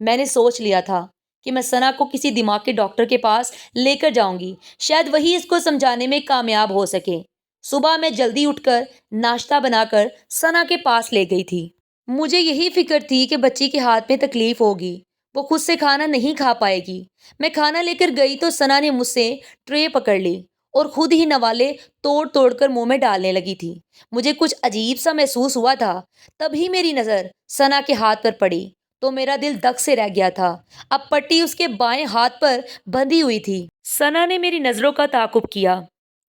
میں نے سوچ لیا تھا کہ میں ثنا کو کسی دماغ کے ڈاکٹر کے پاس لے کر جاؤں گی، شاید وہی اس کو سمجھانے میں کامیاب ہو سکے۔ صبح میں جلدی اٹھ کر ناشتہ بنا کر ثنا کے پاس لے گئی تھی۔ مجھے یہی فکر تھی کہ بچی کے ہاتھ میں تکلیف ہوگی، وہ خود سے کھانا نہیں کھا پائے گی۔ میں کھانا لے کر گئی تو ثنا نے مجھ سے ٹرے پکڑ لی اور خود ہی نوالے توڑ توڑ کر منہ میں ڈالنے لگی تھی۔ مجھے کچھ عجیب سا محسوس ہوا تھا۔ تبھی میری نظر ثنا کے ہاتھ پر پڑی تو میرا دل دھک سے رہ گیا تھا۔ اب پٹی اس کے بائیں ہاتھ پر بندھی ہوئی تھی۔ ثنا نے میری نظروں کا تعاقب کیا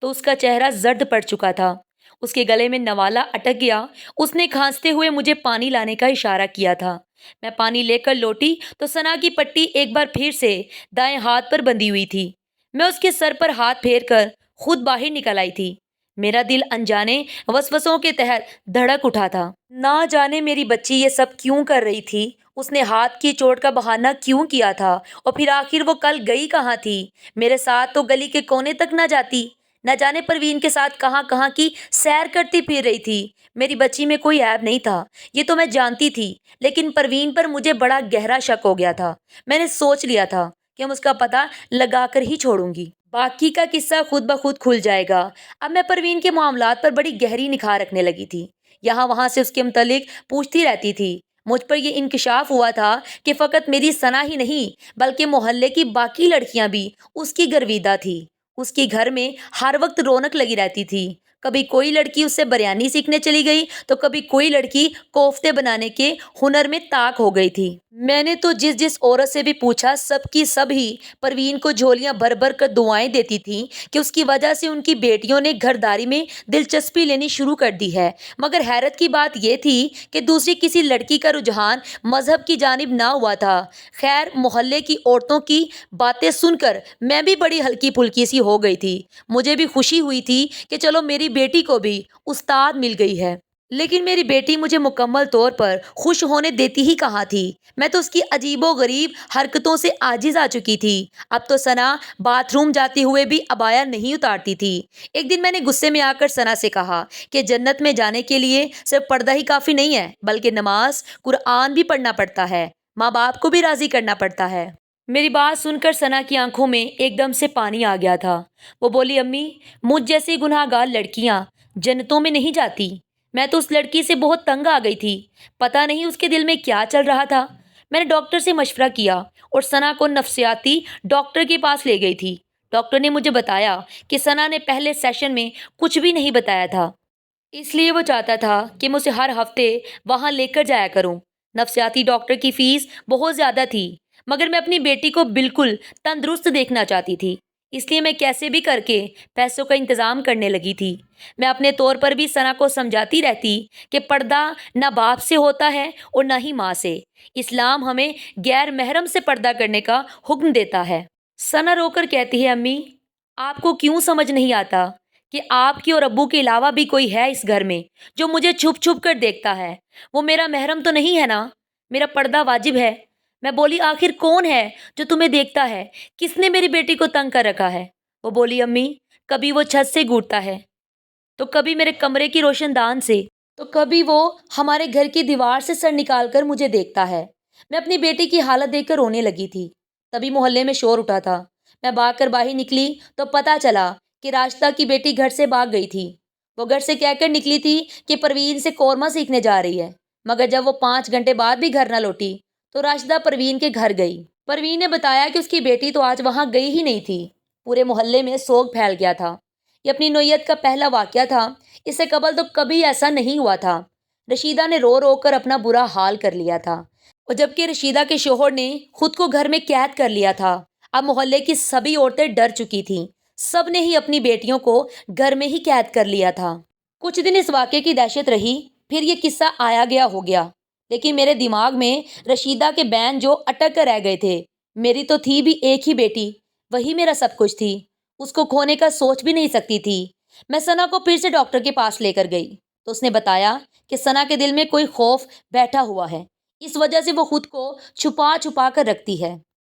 تو اس کا چہرہ زرد پڑ چکا تھا، اس کے گلے میں نوالا اٹک گیا۔ اس نے کھانستے ہوئے مجھے پانی لانے کا اشارہ کیا تھا۔ میں پانی لے کر لوٹی تو ثنا کی پٹی ایک بار پھر سے دائیں ہاتھ پر بندھی ہوئی تھی۔ میں اس کے سر پر ہاتھ پھیر کر خود باہر نکل آئی تھی۔ میرا دل انجانے وسوسوں کے تحت دھڑک اٹھا تھا۔ نہ جانے میری بچی یہ سب کیوں کر رہی تھی، اس نے ہاتھ کی چوٹ کا بہانہ کیوں کیا تھا، اور پھر آخر وہ کل گئی کہاں تھی؟ میرے ساتھ تو گلی کے کونے تک نہ جاتی، نہ جانے پروین کے ساتھ کہاں کہاں کی سیر کرتی پھر رہی تھی۔ میری بچی میں کوئی عیب نہیں تھا، یہ تو میں جانتی تھی، لیکن پروین پر مجھے بڑا گہرا شک ہو گیا تھا۔ میں نے سوچ لیا تھا کہ ہم اس کا پتہ لگا کر ہی چھوڑوں گی، باقی کا قصہ خود بخود کھل جائے گا۔ اب میں پروین کے معاملات پر بڑی گہری نگاہ رکھنے لگی تھی، یہاں وہاں سے اس کے متعلق پوچھتی رہتی تھی۔ مجھ پر یہ انکشاف ہوا تھا کہ فقط میری ثنا ہی نہیں بلکہ محلے کی باقی لڑکیاں بھی اس کی گرویدہ تھی۔ اس کے گھر میں ہر وقت رونق لگی رہتی تھی، کبھی کوئی لڑکی اس سے بریانی سیکھنے چلی گئی تو کبھی کوئی لڑکی کوفتے بنانے کے ہنر میں طاق ہو گئی تھی۔ میں نے تو جس عورت سے بھی پوچھا سب کی سب ہی پروین کو جھولیاں بھر بھر کر دعائیں دیتی تھیں کہ اس کی وجہ سے ان کی بیٹیوں نے گھرداری میں دلچسپی لینی شروع کر دی ہے، مگر حیرت کی بات یہ تھی کہ دوسری کسی لڑکی کا رجحان مذہب کی جانب نہ ہوا تھا۔ خیر، محلے کی عورتوں کی باتیں سن کر میں بھی بڑی ہلکی پھلکی سی ہو گئی تھی۔ مجھے بھی خوشی ہوئی تھی کہ چلو میری بیٹی کو بھی استاد مل گئی ہے، لیکن میری بیٹی مجھے مکمل طور پر خوش ہونے دیتی ہی کہاں تھی۔ میں تو اس کی عجیب و غریب حرکتوں سے عاجز آ چکی تھی۔ اب تو ثنا باتھ روم جاتے ہوئے بھی عبایا نہیں اتارتی تھی۔ ایک دن میں نے غصے میں آ کر ثنا سے کہا کہ جنت میں جانے کے لیے صرف پردہ ہی کافی نہیں ہے، بلکہ نماز قرآن بھی پڑھنا پڑتا ہے، ماں باپ کو بھی راضی کرنا پڑتا ہے۔ میری بات سن کر ثنا کی آنکھوں میں ایک دم سے پانی آ گیا تھا۔ وہ بولی، امی، مجھ جیسی گناہ گار لڑکیاں جنتوں میں نہیں جاتی۔ میں تو اس لڑکی سے بہت تنگ آ گئی تھی، پتہ نہیں اس کے دل میں کیا چل رہا تھا۔ میں نے ڈاکٹر سے مشورہ کیا اور ثنا کو نفسیاتی ڈاکٹر کے پاس لے گئی تھی۔ ڈاکٹر نے مجھے بتایا کہ ثنا نے پہلے سیشن میں کچھ بھی نہیں بتایا تھا، اس لیے وہ چاہتا تھا کہ میں اسے ہر ہفتے وہاں لے کر جایا کروں۔ نفسیاتی ڈاکٹر کی فیس بہت زیادہ تھی، مگر میں اپنی بیٹی کو بالکل تندرست دیکھنا چاہتی تھی، اس لیے میں کیسے بھی کر کے پیسوں کا انتظام کرنے لگی تھی۔ میں اپنے طور پر بھی ثنا کو سمجھاتی رہتی کہ پردہ نہ باپ سے ہوتا ہے اور نہ ہی ماں سے، اسلام ہمیں غیر محرم سے پردہ کرنے کا حکم دیتا ہے۔ ثنا رو کر کہتی ہے، امی، آپ کو کیوں سمجھ نہیں آتا کہ آپ کی اور ابو کے علاوہ بھی کوئی ہے اس گھر میں جو مجھے چھپ چھپ کر دیکھتا ہے؟ وہ میرا محرم تو نہیں ہے نا، میرا پردہ واجب ہے۔ میں بولی، آخر کون ہے جو تمہیں دیکھتا ہے؟ کس نے میری بیٹی کو تنگ کر رکھا ہے؟ وہ بولی، امی، کبھی وہ چھت سے گھورتا ہے تو کبھی میرے کمرے کی روشن دان سے، تو کبھی وہ ہمارے گھر کی دیوار سے سر نکال کر مجھے دیکھتا ہے۔ میں اپنی بیٹی کی حالت دیکھ کر رونے لگی تھی۔ تبھی محلے میں شور اٹھا تھا۔ میں بھاگ کر باہر نکلی تو پتہ چلا کہ راشدہ کی بیٹی گھر سے بھاگ گئی تھی۔ وہ گھر سے کہہ کر نکلی تھی کہ پروین سے قورمہ سیکھنے جا رہی ہے، مگر جب وہ 5 گھنٹے بعد بھی گھر نہ لوٹی تو راشدہ پروین کے گھر گئی۔ پروین نے بتایا کہ اس کی بیٹی تو آج وہاں گئی ہی نہیں تھی۔ پورے محلے میں سوگ پھیل گیا تھا۔ یہ اپنی نوعیت کا پہلا واقعہ تھا، اس سے قبل تو کبھی ایسا نہیں ہوا تھا۔ رشیدہ نے رو رو کر اپنا برا حال کر لیا تھا، اور جبکہ رشیدہ کے شوہر نے خود کو گھر میں قید کر لیا تھا، اب محلے کی سبھی عورتیں ڈر چکی تھیں۔ سب نے ہی اپنی بیٹیوں کو گھر میں ہی قید کر لیا تھا۔ کچھ دن اس واقعے کی دہشت رہی، پھر یہ قصہ آیا گیا ہو گیا، لیکن میرے دماغ میں رشیدہ کے بین جو اٹک کر رہ گئے تھے۔ میری تو تھی بھی ایک ہی بیٹی، وہی میرا سب کچھ تھی، اس کو کھونے کا سوچ بھی نہیں سکتی تھی۔ میں ثنا کو پھر سے ڈاکٹر کے پاس لے کر گئی تو اس نے بتایا کہ ثنا کے دل میں کوئی خوف بیٹھا ہوا ہے، اس وجہ سے وہ خود کو چھپا چھپا کر رکھتی ہے۔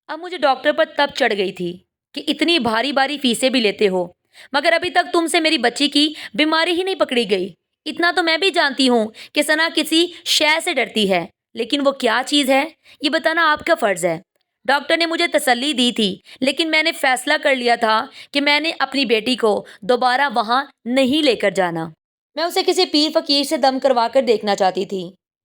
اب مجھے ڈاکٹر پر تب چڑھ گئی تھی کہ اتنی بھاری بھاری فیسیں بھی لیتے ہو، مگر ابھی تک تم سے میری بچی کی بیماری ہی نہیں پکڑی گئی۔ اتنا تو میں بھی جانتی ہوں کہ ثنا کسی شے سے ڈرتی ہے، لیکن وہ کیا چیز ہے یہ بتانا آپ کا فرض ہے۔ ڈاکٹر نے مجھے تسلی دی تھی، لیکن میں نے فیصلہ کر لیا تھا کہ میں نے اپنی بیٹی کو دوبارہ وہاں نہیں لے کر جانا۔ میں اسے کسی پیر فقیر سے دم کروا کر دیکھنا چاہتی تھی۔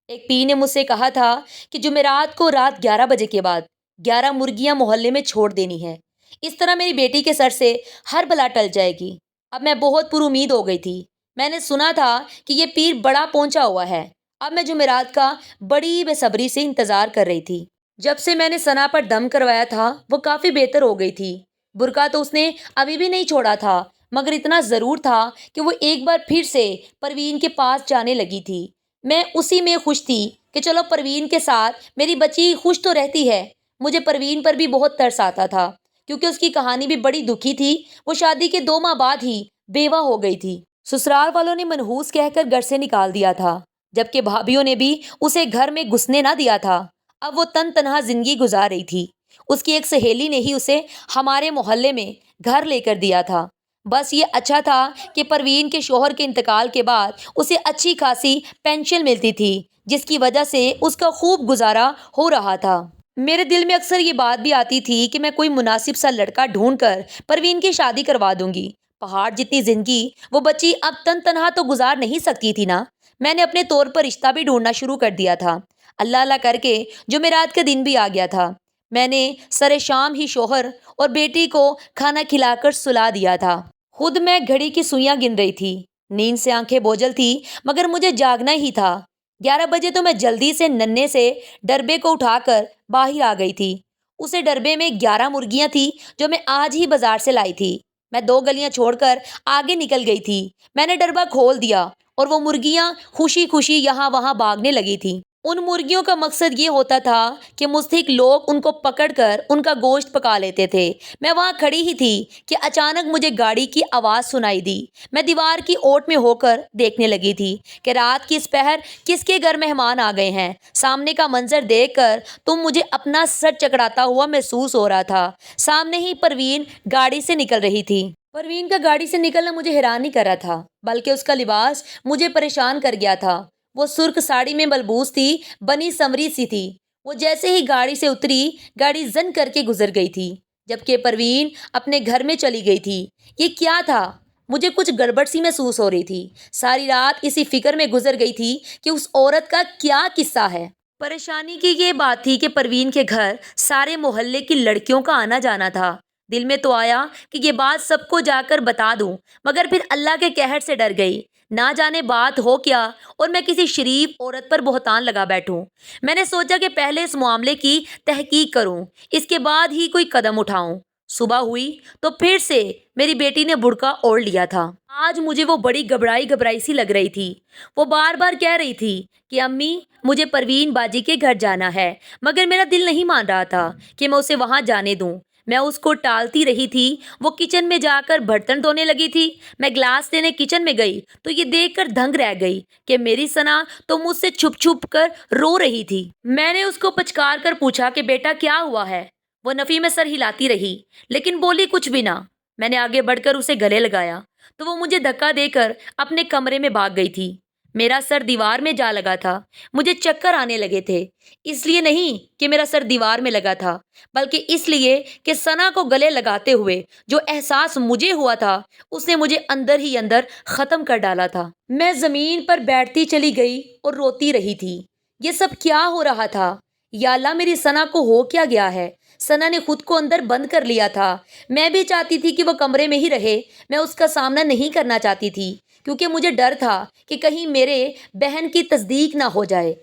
ایک پیر نے مجھ سے کہا تھا کہ جمعرات کو رات 11 بجے کے بعد 11 مرغیاں محلے میں چھوڑ دینی ہے۔ اس طرح میری بیٹی کے سر سے ہر بلا ٹل جائے گی۔ اب میں بہت پر امید ہو گئی تھی۔ میں نے سنا تھا کہ یہ پیر بڑا پہنچا ہوا ہے۔ اب میں جمعرات کا بڑی بے صبری سے انتظار کر رہی تھی۔ جب سے میں نے ثنا پر دم کروایا تھا وہ کافی بہتر ہو گئی تھی۔ برقع تو اس نے ابھی بھی نہیں چھوڑا تھا، مگر اتنا ضرور تھا کہ وہ ایک بار پھر سے پروین کے پاس جانے لگی تھی۔ میں اسی میں خوش تھی کہ چلو پروین کے ساتھ میری بچی خوش تو رہتی ہے۔ مجھے پروین پر بھی بہت ترس آتا تھا کیونکہ اس کی کہانی بھی بڑی دکھی تھی۔ وہ شادی کے 2 ماہ بعد ہی بیوہ ہو گئی تھی۔ سسرال والوں نے منحوس کہہ کر گھر سے نکال دیا تھا، جبکہ بھابھیوں نے بھی اسے گھر میں گھسنے نہ دیا تھا۔ اب وہ تنہا زندگی گزار رہی تھی۔ اس کی ایک سہیلی نے ہی اسے ہمارے محلے میں گھر لے کر دیا تھا۔ بس یہ اچھا تھا کہ پروین کے شوہر کے انتقال کے بعد اسے اچھی خاصی پینشن ملتی تھی، جس کی وجہ سے اس کا خوب گزارا ہو رہا تھا۔ میرے دل میں اکثر یہ بات بھی آتی تھی کہ میں کوئی مناسب سا لڑکا ڈھونڈ کر پروین کی شادی کروا دوں گی۔ پہاڑ جتنی زندگی وہ بچی اب تنہا تو گزار نہیں سکتی تھی نا۔ میں نے اپنے طور پر رشتہ بھی ڈھونڈنا شروع کر دیا تھا۔ اللہ اللہ کر کے جمعرات کا دن بھی آ گیا تھا۔ میں نے سر شام ہی شوہر اور بیٹی کو کھانا کھلا کر سلا دیا تھا۔ خود میں گھڑی کی سوئیاں گن رہی تھی۔ نیند سے آنکھیں بوجھل تھی مگر مجھے جاگنا ہی تھا۔ 11 بجے تو میں جلدی سے ننھے سے ڈربے کو اٹھا کر باہر آ گئی تھی۔ اسے ڈربے میں 11 مرغیاں تھی جو میں آج ہی بازار سے لائی تھی۔ میں 2 گلیاں چھوڑ کر آگے نکل گئی تھی۔ میں نے ڈربا کھول دیا اور وہ مرغیاں خوشی خوشی یہاں وہاں بھاگنے لگی تھی۔ ان مرغیوں کا مقصد یہ ہوتا تھا کہ مستحق لوگ ان کو پکڑ کر ان کا گوشت پکا لیتے تھے۔ میں وہاں کھڑی ہی تھی کہ اچانک مجھے گاڑی کی آواز سنائی دی۔ میں دیوار کی اوٹ میں ہو کر دیکھنے لگی تھی کہ رات کی اس پہر کس کے گھر مہمان آ گئے ہیں۔ سامنے کا منظر دیکھ کر تو مجھے اپنا سر چکراتا ہوا محسوس ہو رہا تھا۔ سامنے ہی پروین گاڑی سے نکل رہی تھی۔ پروین کا گاڑی سے نکلنا مجھے حیران نہیں کر رہا تھا، بلکہ اس کا لباس مجھے پریشان کر گیا تھا۔ وہ سرخ ساڑی میں ملبوس تھی، بنی سنوری سی تھی۔ وہ جیسے ہی گاڑی سے اتری گاڑی زن کر کے گزر گئی تھی، جبکہ پروین اپنے گھر میں چلی گئی تھی۔ یہ کیا تھا؟ مجھے کچھ گڑبڑ سی محسوس ہو رہی تھی۔ ساری رات اسی فکر میں گزر گئی تھی کہ اس عورت کا کیا قصہ ہے۔ پریشانی کی یہ بات تھی کہ پروین کے گھر سارے محلے کی لڑکیوں کا آنا جانا تھا۔ دل میں تو آیا کہ یہ بات سب کو جا کر بتا دوں، مگر پھر اللہ کے قہر سے ڈر گئی۔ نہ جانے بات ہو کیا اور میں کسی شریف عورت پر بہتان لگا بیٹھوں۔ میں نے سوچا کہ پہلے اس معاملے کی تحقیق کروں، اس کے بعد ہی کوئی قدم اٹھاؤں۔ صبح ہوئی تو پھر سے میری بیٹی نے برقع اوڑھ لیا تھا۔ آج مجھے وہ بڑی گھبرائی سی لگ رہی تھی۔ وہ بار بار کہہ رہی تھی کہ امی مجھے پروین باجی کے گھر جانا ہے، مگر میرا دل نہیں مان رہا تھا کہ میں اسے وہاں جانے دوں۔ میں اس کو ٹالتی رہی تھی۔ وہ کچن میں جا کر برتن دھونے لگی تھی۔ میں گلاس لینے کچن میں گئی تو یہ دیکھ کر دنگ رہ گئی کہ میری ثنا تو مجھ سے چھپ چھپ کر رو رہی تھی۔ میں نے اس کو پچکار کر پوچھا کہ بیٹا کیا ہوا ہے؟ وہ نفی میں سر ہلاتی رہی لیکن بولی کچھ بھی نہ۔ میں نے آگے بڑھ کر اسے گلے لگایا تو وہ مجھے دھکا دے کر اپنے کمرے میں بھاگ گئی تھی۔ میرا سر دیوار میں جا لگا تھا۔ مجھے چکر آنے لگے تھے، اس لیے نہیں کہ میرا سر دیوار میں لگا تھا، بلکہ اس لیے کہ ثنا کو گلے لگاتے ہوئے جو احساس مجھے ہوا تھا اس نے مجھے اندر ہی اندر ختم کر ڈالا تھا۔ میں زمین پر بیٹھتی چلی گئی اور روتی رہی تھی۔ یہ سب کیا ہو رہا تھا؟ یا اللہ میری ثنا کو ہو کیا گیا ہے؟ ثنا نے خود کو اندر بند کر لیا تھا۔ میں بھی چاہتی تھی کہ وہ کمرے میں ہی رہے۔ میں اس کا سامنا نہیں کرنا چاہتی تھی کیونکہ مجھے ڈر تھا کہ کہیں میرے بہن کی تصدیق نہ ہو جائے۔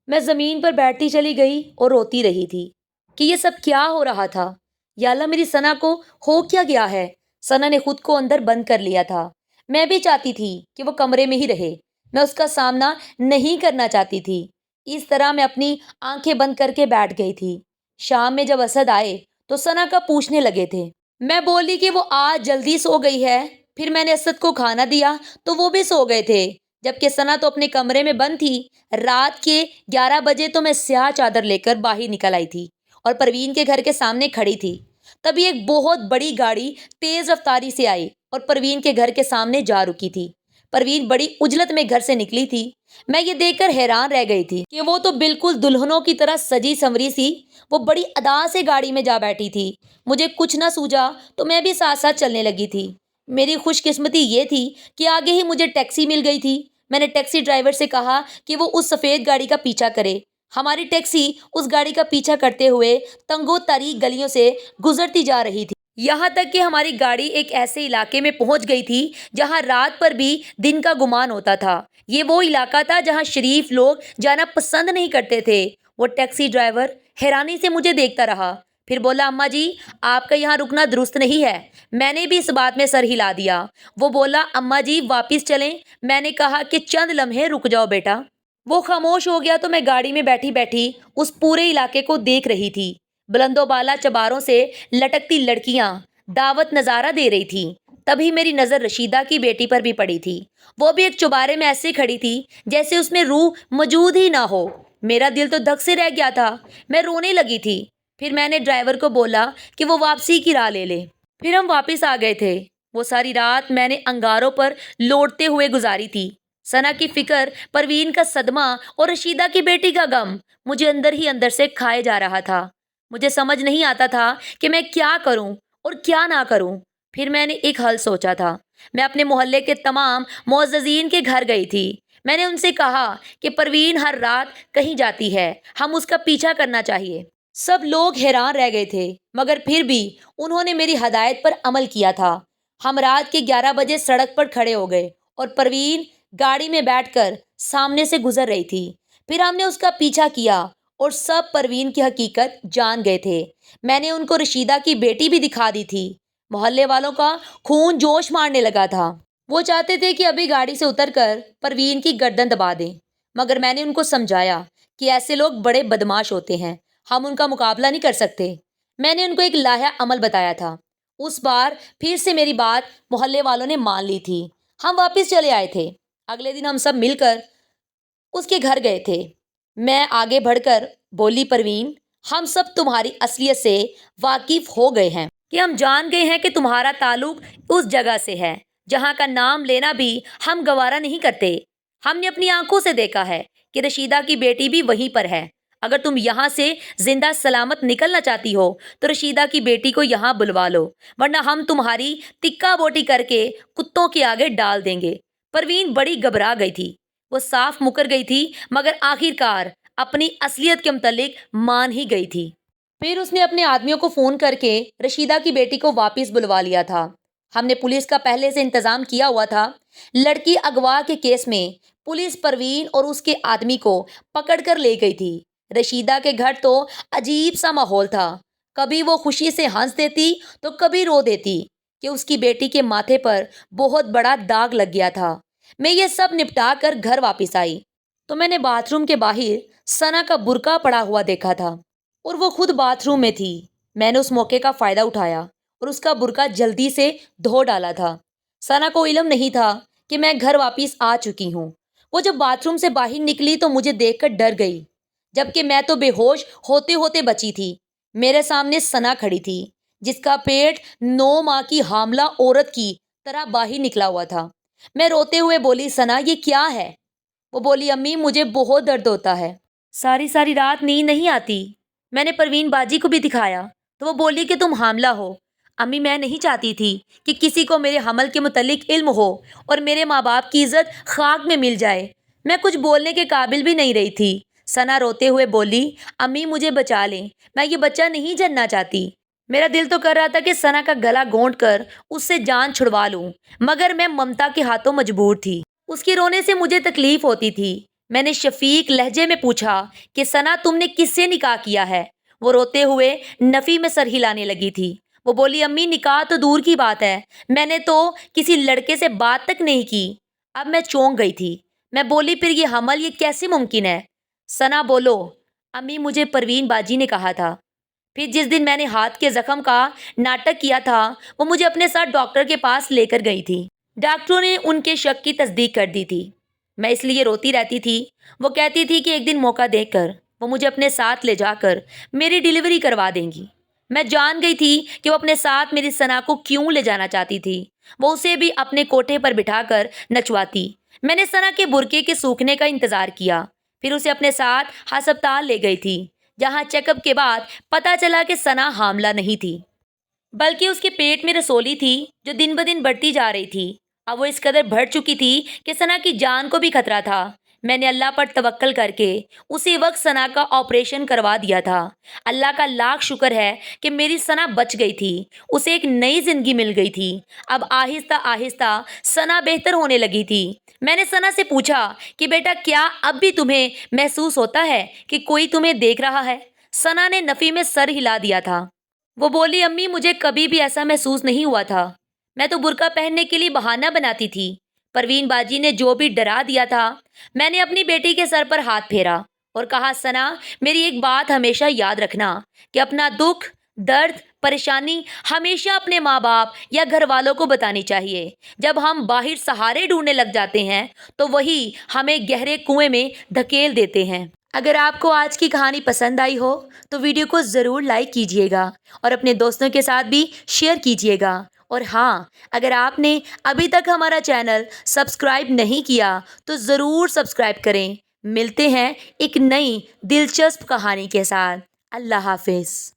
میں زمین پر بیٹھتی چلی گئی اور روتی رہی تھی کہ یہ سب کیا ہو رہا تھا۔ یا اللہ میری ثنا کو ہو کیا گیا ہے؟ ثنا نے خود کو اندر بند کر لیا تھا۔ میں بھی چاہتی تھی کہ وہ کمرے میں ہی رہے۔ میں اس کا سامنا نہیں کرنا چاہتی تھی۔ اس طرح میں اپنی آنکھیں بند کر کے بیٹھ گئی تھی۔ شام میں جب اسد آئے تو ثنا کا پوچھنے لگے تھے۔ میں بولی کہ وہ آج جلدی سو گئی ہے۔ پھر میں نے اسد کو کھانا دیا تو وہ بھی سو گئے تھے، جبکہ ثنا تو اپنے کمرے میں بند تھی۔ رات کے 11 بجے تو میں سیاہ چادر لے کر باہر نکل آئی تھی اور پروین کے گھر کے سامنے کھڑی تھی۔ تبھی ایک بہت بڑی گاڑی تیز رفتاری سے آئی اور پروین کے گھر کے سامنے جا رکی تھی۔ پروین بڑی عجلت میں گھر سے نکلی تھی۔ میں یہ دیکھ کر حیران رہ گئی تھی کہ وہ تو بالکل دلہنوں کی طرح سجی سنوری سی وہ بڑی ادا سے گاڑی میں جا بیٹھی تھی۔ مجھے کچھ نہ سوجا تو میں بھی ساتھ ساتھ چلنے لگی تھی۔ میری خوش قسمتی یہ تھی کہ آگے ہی مجھے ٹیکسی مل گئی تھی۔ میں نے ٹیکسی ڈرائیور سے کہا کہ وہ اس سفید گاڑی کا پیچھا کرے۔ ہماری ٹیکسی اس گاڑی کا پیچھا کرتے ہوئے تنگو تاریک گلیوں سے گزرتی جا رہی تھی، یہاں تک کہ ہماری گاڑی ایک ایسے علاقے میں پہنچ گئی تھی جہاں رات پر بھی دن کا گمان ہوتا تھا۔ یہ وہ علاقہ تھا جہاں شریف لوگ جانا پسند نہیں کرتے تھے۔ وہ ٹیکسی ڈرائیور حیرانی سے مجھے دیکھتا رہا، پھر بولا، اماں جی آپ کا یہاں رکنا درست نہیں ہے۔ میں نے بھی اس بات میں سر ہلا دیا۔ وہ بولا، اماں جی واپس چلیں۔ میں نے کہا کہ چند لمحے رک جاؤ بیٹا۔ وہ خاموش ہو گیا تو میں گاڑی میں بیٹھی بیٹھی اس پورے علاقے کو دیکھ رہی تھی۔ بلند و بالا چباروں سے لٹکتی لڑکیاں دعوت نظارہ دے رہی تھی۔ تبھی میری نظر رشیدہ کی بیٹی پر بھی پڑی تھی۔ وہ بھی ایک چوبارے میں ایسے کھڑی تھی جیسے اس میں روح موجود ہی نہ ہو۔ میرا دل تو دھک سے رہ گیا تھا، میں رونے لگی تھی۔ پھر میں نے ڈرائیور کو بولا کہ وہ واپسی کی راہ لے لے۔ پھر ہم واپس آ گئے تھے۔ وہ ساری رات میں نے انگاروں پر لوٹتے ہوئے گزاری تھی۔ ثنا کی فکر، پروین کا صدمہ اور رشیدہ کی بیٹی کا غم مجھے اندر ہی اندر سے کھائے جا رہا تھا۔ مجھے سمجھ نہیں آتا تھا کہ میں کیا کروں اور کیا نہ کروں۔ پھر میں نے ایک حل سوچا تھا۔ میں اپنے محلے کے تمام معززین کے گھر گئی تھی۔ میں نے ان سے کہا کہ پروین ہر رات کہیں جاتی ہے، ہم اس کا پیچھا کرنا چاہیے۔ سب لوگ حیران رہ گئے تھے، مگر پھر بھی انہوں نے میری ہدایت پر عمل کیا تھا۔ ہم رات کے 11 بجے سڑک پر کھڑے ہو گئے اور پروین گاڑی میں بیٹھ کر سامنے سے گزر رہی تھی۔ پھر ہم نے اس کا پیچھا کیا اور سب پروین کی حقیقت جان گئے تھے۔ میں نے ان کو رشیدہ کی بیٹی بھی دکھا دی تھی۔ محلے والوں کا خون جوش مارنے لگا تھا۔ وہ چاہتے تھے کہ ابھی گاڑی سے اتر کر پروین کی گردن دبا دیں، مگر میں نے ان کو سمجھایا کہ ایسے لوگ بڑے بدماش ہوتے ہیں، ہم ان کا مقابلہ نہیں کر سکتے۔ میں نے ان کو ایک لائحہ عمل بتایا تھا۔ اس بار پھر سے میری بات محلے والوں نے مان لی تھی۔ ہم واپس چلے آئے تھے۔ اگلے دن ہم سب مل کر اس کے گھر گئے تھے۔ میں آگے بڑھ کر بولی، پروین ہم سب تمہاری اصلیت سے واقف ہو گئے ہیں کہ ہم جان گئے ہیں کہ تمہارا تعلق اس جگہ سے ہے جہاں کا نام لینا بھی ہم گوارا نہیں کرتے۔ ہم نے اپنی آنکھوں سے دیکھا ہے کہ رشیدہ کی بیٹی بھی وہیں پر ہے۔ اگر تم یہاں سے زندہ سلامت نکلنا چاہتی ہو تو رشیدہ کی بیٹی کو یہاں بلوا لو، ورنہ ہم تمہاری ٹکا بوٹی کر کے کتوں کے آگے ڈال دیں گے۔ پروین بڑی گھبرا گئی تھی، وہ صاف مکر گئی تھی، مگر آخر کار اپنی اصلیت کے متعلق مان ہی گئی تھی۔ پھر اس نے اپنے آدمیوں کو فون کر کے رشیدہ کی بیٹی کو واپس بلوا لیا تھا۔ ہم نے پولیس کا پہلے سے انتظام کیا ہوا تھا۔ لڑکی اغوا کے کیس میں پولیس پروین اور اس کے آدمی کو پکڑ کر لے گئی تھی۔ رشیدہ کے گھر تو عجیب سا ماحول تھا، کبھی وہ خوشی سے ہنس دیتی تو کبھی رو دیتی کہ اس کی بیٹی کے ماتھے پر بہت بڑا داغ لگ گیا تھا۔ میں یہ سب نپٹا کر گھر واپس آئی تو میں نے باتھ روم کے باہر ثنا کا برقع پڑا ہوا دیکھا تھا اور وہ خود باتھ روم میں تھی۔ میں نے اس موقع کا فائدہ اٹھایا اور اس کا برقع جلدی سے دھو ڈالا تھا۔ ثنا کو علم نہیں تھا کہ میں گھر واپس آ چکی ہوں۔ وہ جب باتھ روم سے باہر نکلی تو مجھے دیکھ کر ڈر گئی، جبکہ میں تو بے ہوش ہوتے ہوتے بچی تھی۔ میرے سامنے ثنا کھڑی تھی جس کا پیٹ 9 ماہ کی حاملہ عورت کی طرح باہر نکلا ہوا تھا۔ میں روتے ہوئے بولی، ثنا یہ کیا ہے؟ وہ بولی، امی مجھے بہت درد ہوتا ہے، ساری رات نیند نہیں آتی۔ میں نے پروین باجی کو بھی دکھایا تو وہ بولی کہ تم حاملہ ہو۔ امی میں نہیں چاہتی تھی کہ کسی کو میرے حمل کے متعلق علم ہو اور میرے ماں باپ کی عزت خاک میں مل جائے۔ میں کچھ بولنے کے قابل بھی نہیں رہی تھی۔ ثنا روتے ہوئے بولی، امی مجھے بچا لیں، میں یہ بچہ نہیں جننا چاہتی۔ میرا دل تو کر رہا تھا کہ ثنا کا گلا گھونٹ کر اس سے جان چھڑوا لوں، مگر میں ممتا کے ہاتھوں مجبور تھی۔ اس کے رونے سے مجھے تکلیف ہوتی تھی۔ میں نے شفیق لہجے میں پوچھا کہ ثنا تم نے کس سے نکاح کیا ہے؟ وہ روتے ہوئے نفی میں سر ہلانے لگی تھی۔ وہ بولی، امی نکاح تو دور کی بات ہے، میں نے تو کسی لڑکے سے بات تک نہیں کی۔ اب میں چونک گئی تھی۔ میں بولی، پھر یہ حمل یہ کیسے ممکن ہے؟ ثنا بولو، امی مجھے پروین باجی نے کہا تھا۔ پھر جس دن میں نے ہاتھ کے زخم کا ناٹک کیا تھا وہ مجھے اپنے ساتھ ڈاکٹر کے پاس لے کر گئی تھی۔ ڈاکٹروں نے ان کے شک کی تصدیق کر دی تھی۔ میں اس لیے روتی رہتی تھی۔ وہ کہتی تھی کہ ایک دن موقع دے کر وہ مجھے اپنے ساتھ لے جا کر میری ڈیلیوری کروا دیں گی۔ میں جان گئی تھی کہ وہ اپنے ساتھ میری ثنا کو کیوں لے جانا چاہتی تھی، وہ اسے بھی اپنے کوٹھے پر بٹھا کر نچواتی۔ میں نے ثنا کے برقعے کے سوکھنے کا انتظار کیا، پھر اسے اپنے ساتھ ہسپتال لے گئی تھی، جہاں چیک اپ کے بعد پتہ چلا کہ ثنا حاملہ نہیں تھی، بلکہ اس کے پیٹ میں رسولی تھی جو دن بدن بڑھتی جا رہی تھی۔ اب وہ اس قدر بڑھ چکی تھی کہ ثنا کی جان کو بھی خطرہ تھا۔ میں نے اللہ پر توکل کر کے اسی وقت ثنا کا آپریشن کروا دیا تھا۔ اللہ کا لاکھ شکر ہے کہ میری ثنا بچ گئی تھی، اسے ایک نئی زندگی مل گئی تھی۔ اب آہستہ آہستہ ثنا بہتر ہونے لگی تھی۔ میں نے ثنا سے پوچھا کہ بیٹا کیا اب بھی تمہیں محسوس ہوتا ہے کہ کوئی تمہیں دیکھ رہا ہے؟ ثنا نے نفی میں سر ہلا دیا تھا۔ وہ بولی امی مجھے کبھی بھی ایسا محسوس نہیں ہوا تھا، میں تو برقع پہننے کے لیے بہانہ بناتی تھی۔ پروین باجی نے جو بھی ڈرا دیا تھا۔ میں نے اپنی بیٹی کے سر پر ہاتھ پھیرا اور کہا ثنا میری ایک بات ہمیشہ یاد رکھنا کہ اپنا دکھ، درد، پریشانی ہمیشہ اپنے ماں باپ یا گھر والوں کو بتانی چاہیے۔ جب ہم باہر سہارے ڈھونڈنے لگ جاتے ہیں تو وہی ہمیں گہرے کنویں میں دھکیل دیتے ہیں۔ اگر آپ کو آج کی کہانی پسند آئی ہو تو ویڈیو کو ضرور لائک کیجیے گا اور اپنے دوستوں کے ساتھ بھی شیئر کیجیے گا۔ اور ہاں، اگر آپ نے ابھی تک ہمارا چینل سبسکرائب نہیں کیا تو ضرور سبسکرائب کریں۔ ملتے ہیں ایک نئی دلچسپ کہانی کے ساتھ۔ اللہ حافظ۔